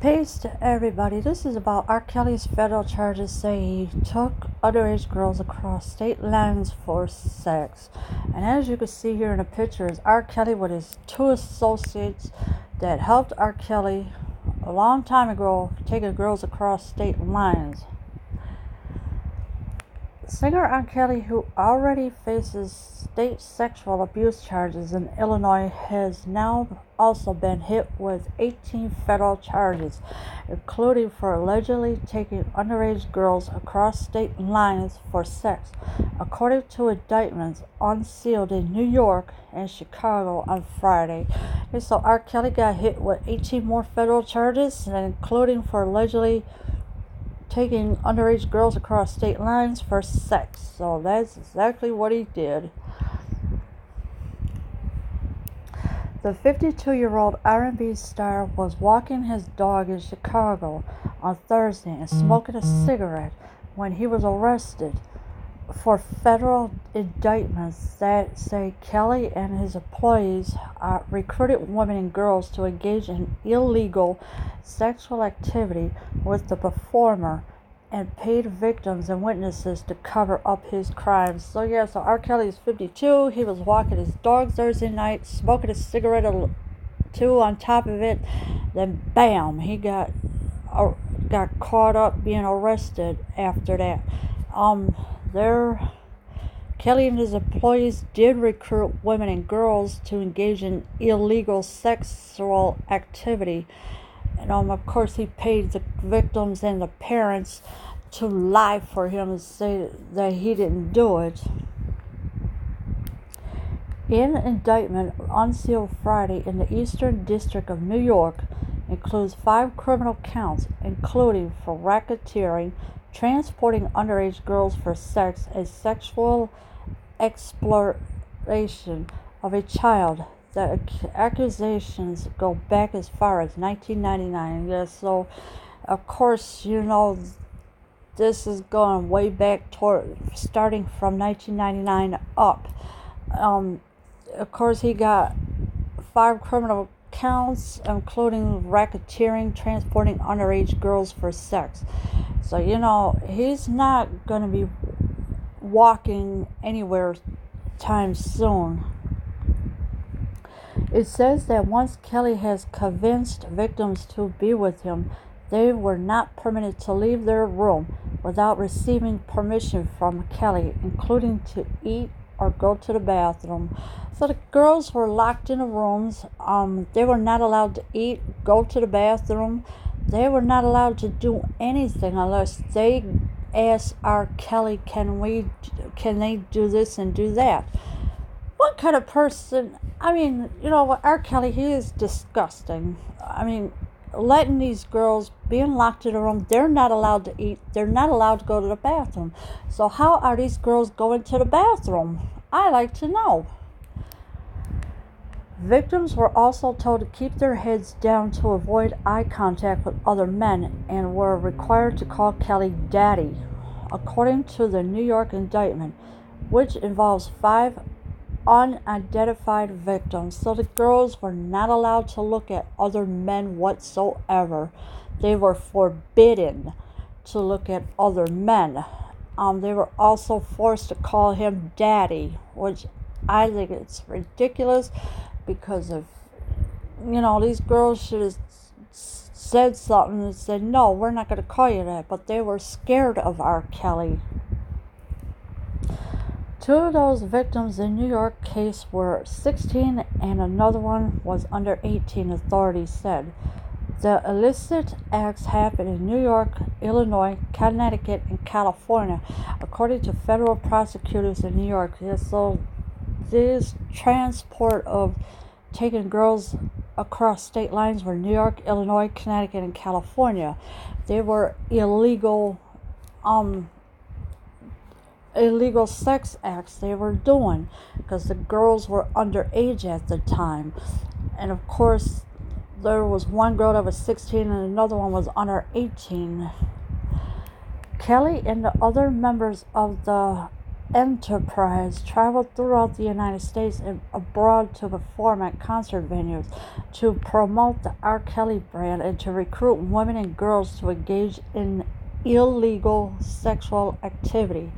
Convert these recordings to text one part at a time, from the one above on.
Peace to everybody. This is about R. Kelly's federal charges saying he took underage girls across state lines for sex. And as you can see here in the picture is R. Kelly with his two associates that helped R. Kelly a long time ago taking girls across state lines. Singer R. Kelly, who already faces state sexual abuse charges in Illinois, has now also been hit with 18 federal charges, including for allegedly taking underage girls across state lines for sex, according to indictments unsealed in New York and Chicago on Friday. And so R. Kelly got hit with 18 more federal charges, including for allegedly taking underage girls across state lines for sex. So that's exactly what he did. The 52-year-old R&B star was walking his dog in Chicago on Thursday and smoking a cigarette when he was arrested for federal indictments that say Kelly and his employees recruited women and girls to engage in illegal sexual activity with the performer and paid victims and witnesses to cover up his crimes. So R. Kelly is 52. He was walking his dog Thursday night, smoking a cigarette or two on top of it. Then bam, he got caught up being arrested after that. Kelly and his employees did recruit women and girls to engage in illegal sexual activity. And of course, he paid the victims and the parents to lie for him and say that he didn't do it. An indictment unsealed Friday in the Eastern District of New York includes 5 criminal counts, including for racketeering, transporting underage girls for sex, and sexual exploitation of a child. The accusations go back as far as 1999. Yes, so of course, this is going way back starting from 1999 up. Of course, he got 5 criminal counts, including racketeering, transporting underage girls for sex. So, he's not going to be walking anywhere time soon. It says that once Kelly has convinced victims to be with him, they were not permitted to leave their room without receiving permission from Kelly, including to eat or go to the bathroom. So the girls were locked in the rooms. They were not allowed to eat, go to the bathroom. They were not allowed to do anything unless they asked R. Kelly, can they do this and do that? What kind of person? R. Kelly, he is disgusting. Letting these girls being locked in a room, they're not allowed to eat, they're not allowed to go to the bathroom. So how are these girls going to the bathroom? I like to know. Victims were also told to keep their heads down to avoid eye contact with other men and were required to call Kelly Daddy, according to the New York indictment, which involves 5 unidentified victims. So the girls were not allowed to look at other men whatsoever. They were forbidden to look at other men. They were also forced to call him Daddy, which I think it's ridiculous, because of these girls should have said something and said, no, we're not going to call you that. But they were scared of R. Kelly. 2 of those victims in New York case were 16 and another one was under 18, authorities said. The illicit acts happened in New York, Illinois, Connecticut, and California, according to federal prosecutors in New York. So this transport of taking girls across state lines were New York, Illinois, Connecticut, and California. They were illegal sex acts they were doing, because the girls were underage at the time. And of course, there was one girl that was 16 and another one was under 18. Kelly and the other members of the enterprise traveled throughout the United States and abroad to perform at concert venues, to promote the R. Kelly brand, and to recruit women and girls to engage in illegal sexual activity.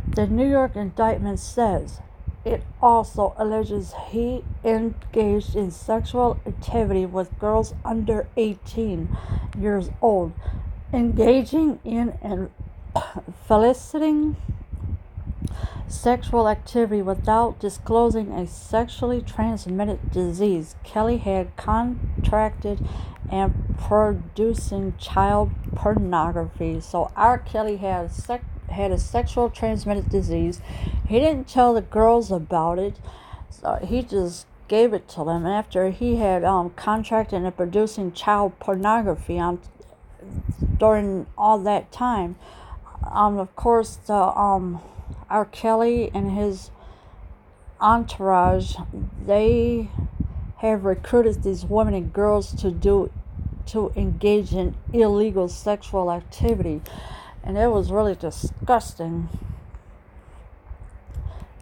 The New York indictment says it also alleges he engaged in sexual activity with girls under 18 years old, engaging in and soliciting sexual activity without disclosing a sexually transmitted disease Kelly had contracted and producing child pornography. So R. Kelly had a sexual transmitted disease. He didn't tell the girls about it, so he just gave it to them after he had contracted and producing child pornography during all that time. Of course, the R. Kelly and his entourage, they have recruited these women and girls to engage in illegal sexual activity, and it was really disgusting.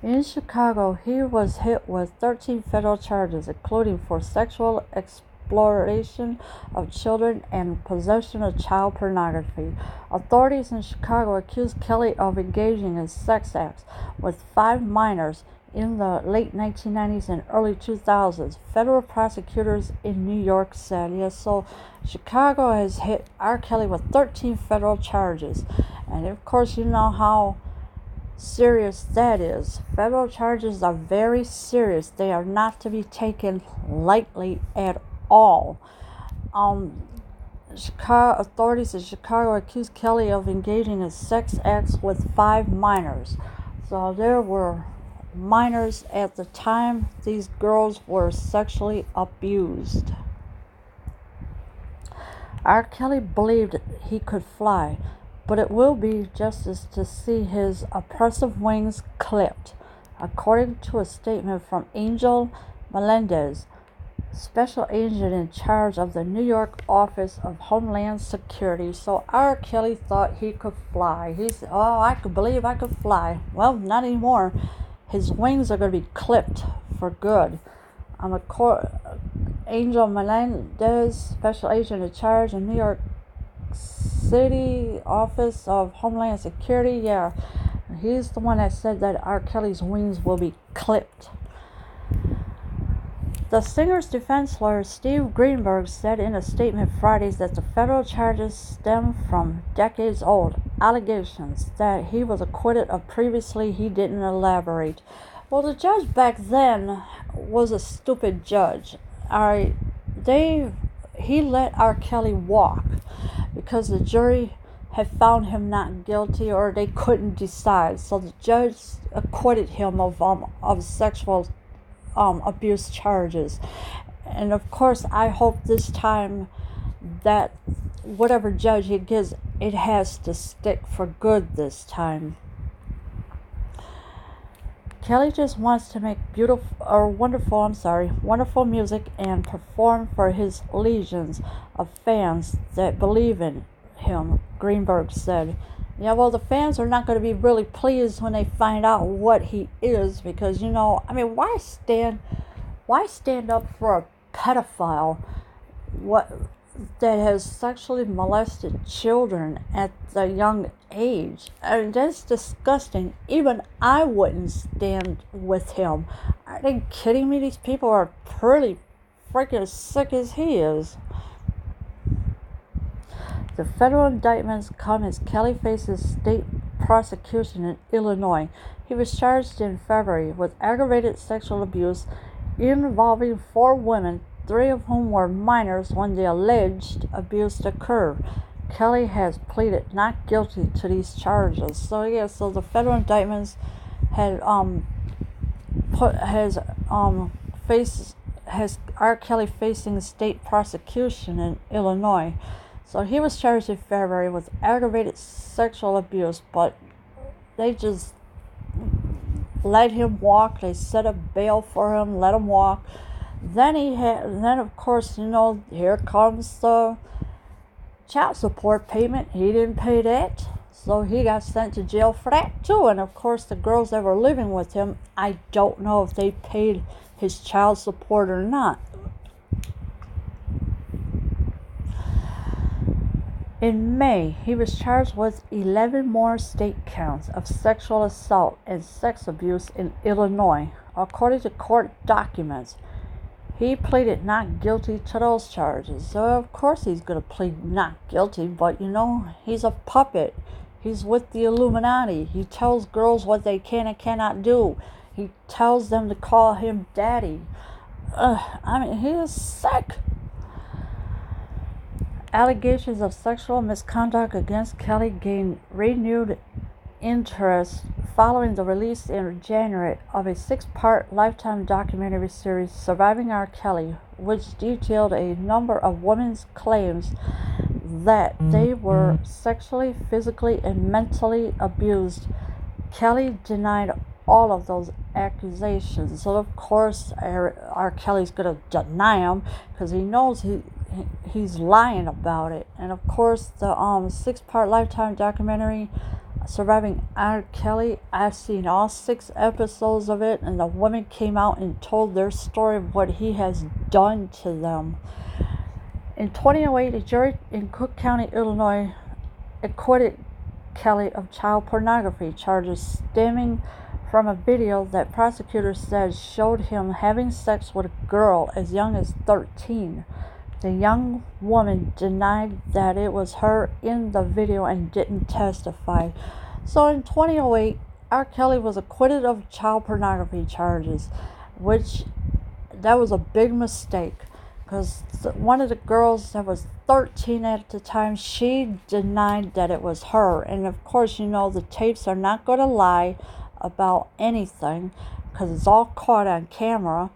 In Chicago, he was hit with 13 federal charges, including for sexual exploitation of children and possession of child pornography. Authorities in Chicago accused Kelly of engaging in sex acts with 5 minors in the late 1990s and early 2000s. Federal prosecutors in New York said, yes, so Chicago has hit R. Kelly with 13 federal charges. And of course, you know how serious that is. Federal charges are very serious. They are not to be taken lightly at all. Chicago authorities in Chicago accused Kelly of engaging in sex acts with 5 minors. So there were minors at the time these girls were sexually abused. R. Kelly believed he could fly, but it will be justice to see his oppressive wings clipped, according to a statement from Angel Melendez, special agent in charge of the New York Office of Homeland Security. So R. Kelly thought he could fly. He said, oh, I could believe I could fly. Well, not anymore. His wings are going to be clipped for good. Angel Melendez, special agent in charge of New York City Office of Homeland Security. Yeah, he's the one that said that R. Kelly's wings will be clipped. The singer's defense lawyer, Steve Greenberg, said in a statement Friday that the federal charges stem from decades-old allegations that he was acquitted of previously. He didn't elaborate. Well, the judge back then was a stupid judge. He let R. Kelly walk because the jury had found him not guilty, or they couldn't decide. So the judge acquitted him of sexual abuse charges. And of course, I hope this time that whatever judge he gives, it has to stick for good this time. Kelly just wants to make wonderful music and perform for his legions of fans that believe in him, Greenberg said. Yeah, well, the fans are not going to be really pleased when they find out what he is, because, why stand up for a pedophile that has sexually molested children at a young age? I mean, that's disgusting. Even I wouldn't stand with him. Are they kidding me? These people are pretty freaking sick as he is. The federal indictments come as Kelly faces state prosecution in Illinois. He was charged in February with aggravated sexual abuse involving 4 women, 3 of whom were minors when the alleged abuse occurred. Kelly has pleaded not guilty to these charges. So the federal indictments has R. Kelly facing state prosecution in Illinois. So he was charged in February with aggravated sexual abuse, but they just let him walk. They set a bail for him, let him walk. Then of course, here comes the child support payment. He didn't pay that. So he got sent to jail for that too. And of course, the girls that were living with him, I don't know if they paid his child support or not. In May, he was charged with 11 more state counts of sexual assault and sex abuse in Illinois. According to court documents, he pleaded not guilty to those charges. So of course he's going to plead not guilty, but he's a puppet. He's with the Illuminati. He tells girls what they can and cannot do. He tells them to call him daddy. He is sick. Allegations of sexual misconduct against Kelly gained renewed interest following the release in January of a 6-part Lifetime documentary series, Surviving R. Kelly, which detailed a number of women's claims that they were sexually, physically, and mentally abused. Kelly denied all of those accusations. So of course R. Kelly's going to deny them because he knows he's lying about it. And of course the 6-part Lifetime documentary Surviving R. Kelly, I've seen all 6 episodes of it, and the women came out and told their story of what he has done to them. In 2008, a jury in Cook County, Illinois acquitted Kelly of child pornography charges stemming from a video that prosecutors said showed him having sex with a girl as young as 13. The young woman denied that it was her in the video and didn't testify. So in 2008, R. Kelly was acquitted of child pornography charges, which that was a big mistake because one of the girls that was 13 at the time, she denied that it was her. And of course, the tapes are not going to lie about anything because it's all caught on camera.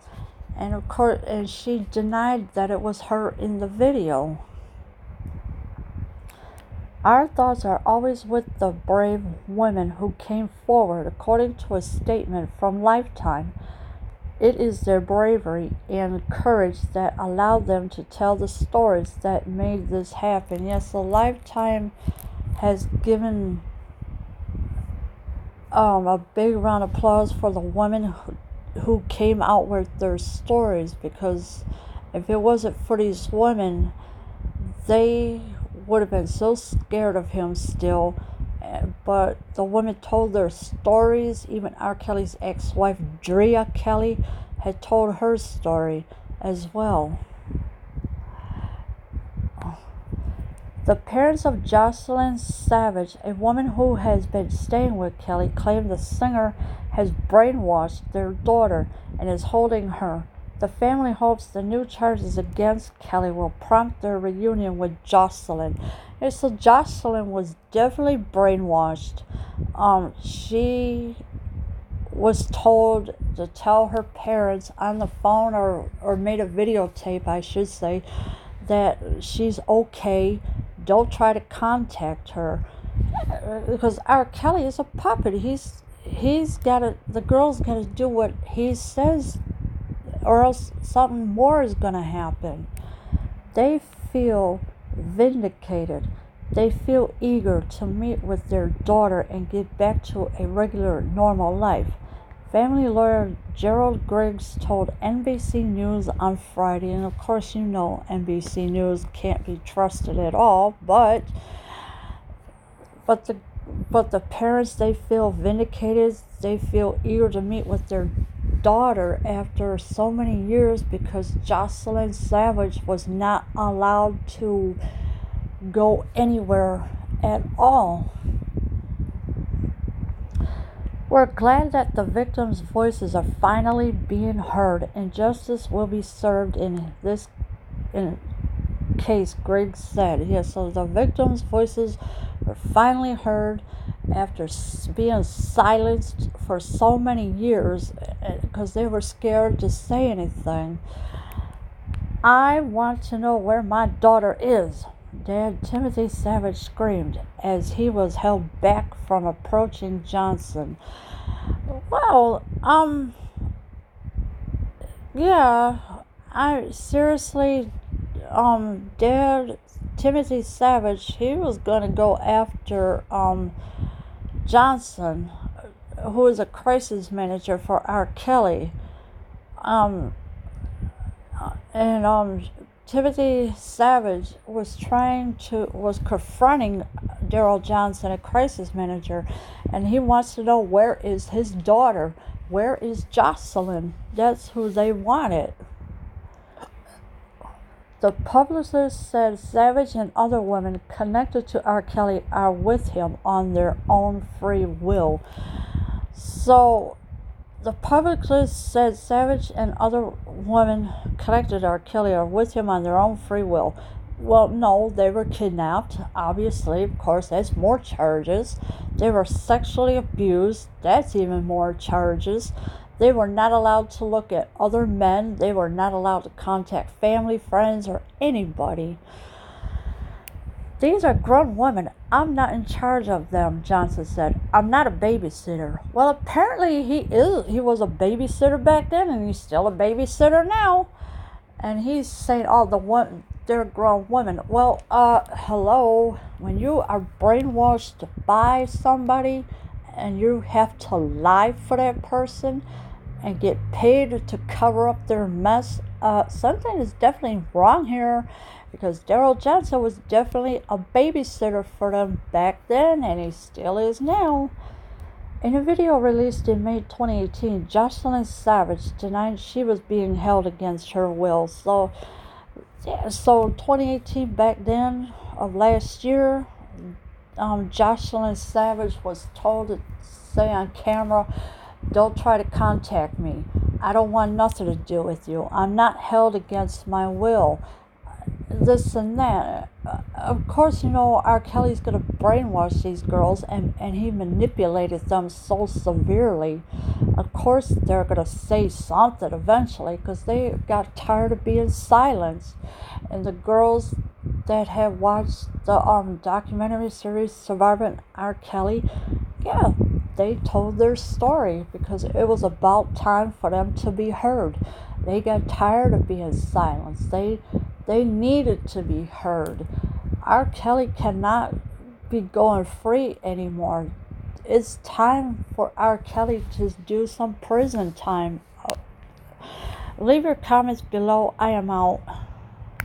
And of course, she denied that it was her in the video. Our thoughts are always with the brave women who came forward, according to a statement from Lifetime. It is their bravery and courage that allowed them to tell the stories that made this happen. Yes, the Lifetime has given a big round of applause for the women who came out with their stories, because if it wasn't for these women, they would have been so scared of him still. But the women told their stories. Even R. Kelly's ex-wife, Drea Kelly, had told her story as well. The parents of Jocelyn Savage, a woman who has been staying with Kelly, claim the singer has brainwashed their daughter and is holding her. The family hopes the new charges against Kelly will prompt their reunion with Jocelyn. And so Jocelyn was definitely brainwashed. She was told to tell her parents on the phone or made a videotape, I should say, that she's okay. Don't try to contact her, because R. Kelly is a puppet. The girl's got to do what he says, or else something more is going to happen. They feel vindicated. They feel eager to meet with their daughter and get back to a regular, normal life. Family lawyer Gerald Griggs told NBC News on Friday, and of course NBC News can't be trusted at all, but the parents, they feel vindicated. They feel eager to meet with their daughter after so many years, because Jocelyn Savage was not allowed to go anywhere at all. We're glad that the victims' voices are finally being heard and justice will be served in this case, Griggs said. Yes, so the victims' voices were finally heard after being silenced for so many years because they were scared to say anything. I want to know where my daughter is, Dad Timothy Savage screamed as he was held back from approaching Johnson. Well, yeah, I seriously, Dad, Timothy Savage, he was going to go after Johnson, who is a crisis manager for R. Kelly. Um, and Timothy Savage was confronting Daryl Johnson, a crisis manager, and he wants to know, where is his daughter? Where is Jocelyn? That's who they wanted. The publicist said Savage and other women connected to R. Kelly are with him on their own free will. So the publicist said Savage and other women connected to R. Kelly are with him on their own free will. Well, no, they were kidnapped, obviously. Of course, that's more charges. They were sexually abused. That's even more charges. They were not allowed to look at other men. They were not allowed to contact family, friends, or anybody. These are grown women. I'm not in charge of them, Johnson said. I'm not a babysitter. Well, apparently he is. He was a babysitter back then, and he's still a babysitter now. And he's saying, they're grown women. Well, hello. When you are brainwashed by somebody and you have to lie for that person and get paid to cover up their mess, something is definitely wrong here, because Daryl Johnson was definitely a babysitter for them back then, and he still is now. In a video released in May 2018, Jocelyn Savage denied she was being held against her will. So 2018, back then of last year, Jocelyn Savage was told to say on camera, "Don't try to contact me. I don't want nothing to do with you. I'm not held against my will." This and that. Of course, R. Kelly's going to brainwash these girls, and he manipulated them so severely. Of course, they're going to say something eventually, because they got tired of being silenced. And the girls that have watched the documentary series Surviving R. Kelly, yeah, they told their story because it was about time for them to be heard. They got tired of being silenced. They needed to be heard. R. Kelly cannot be going free anymore. It's time for R. Kelly to do some prison time. Leave your comments below. I am out.